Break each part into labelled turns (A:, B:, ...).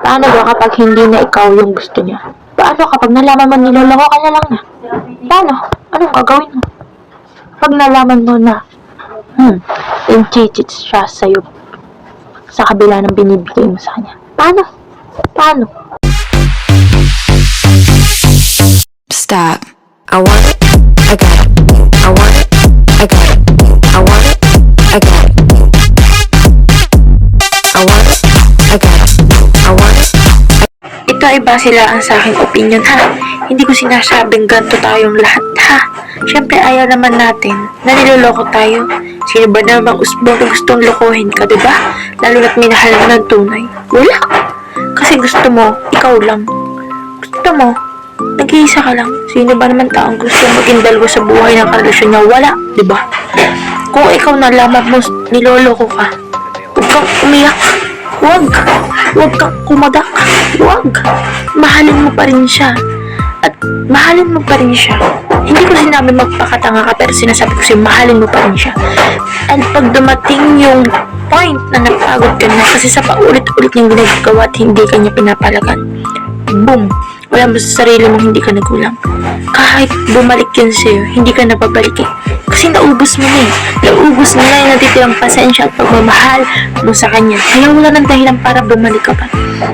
A: Paano ba kapag hindi na ikaw yung gusto niya? Paano kapag nalaman mo niloloko ka na lang na? Paano? Anong gagawin mo? Pag nalaman mo na, in-cheat siya sa'yo sa kabila ng binibigay mo sa kanya. Paano? Paano?
B: Stop. I want it. I got it. I want it. I got it. I want it. I got it. I want it. I got it. I want it.
A: Ito ay base lang sa aking opinion ha. Hindi ko sinasabing ganito tayong lahat ha. Siyempre ayaw naman natin na niloloko tayo. Sino ba namang usbong na gustong lokohin ka, diba? Lalo na't minahal mo ng tunay. Wala. Kasi gusto mo, ikaw lang. Gusto mo, nag-iisa ka lang. Sino ba naman taong gusto maging dalawa sa buhay ng karelasyon niya? Wala, diba? Kung ikaw nalaman mo niloloko ka, huwag kang umiyak. Huwag kang kumadak. Huwag. Mahalin mo pa rin siya. At mahalin mo pa rin siya. Hindi ko sinabi magpakatanga ka, pero sinasabi ko sa'yo, mahalin mo pa rin siya. And pag dumating yung point na napagod ka na kasi sa paulit-ulit niyang ginagawa at hindi ka niya pinapalagan, boom! Wala mo sa sarili mo, hindi ka nagulang. Kahit bumalik yun sa'yo, hindi ka napabalik eh. Kasi naubos mo na eh. Naubos mo na yung natitirang pasensya at pagmamahal mo sa kanya. Kaya wala nang dahilan para bumalik ka pa.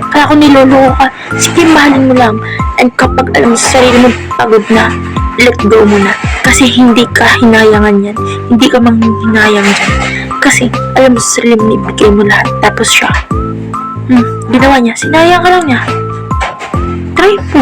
A: Kaya kung niloloko ka, sige, mahalin mo lang. And kapag alam mo sa sarili mo pagod na, let go mo na. Kasi hindi ka hinayangan yan. Hindi ka manghinayang dyan. Kasi alam mo sa sarili mo, ibigay mo lahat. Tapos siya, ginawa niya, sinayang ka lang niya. Try mo.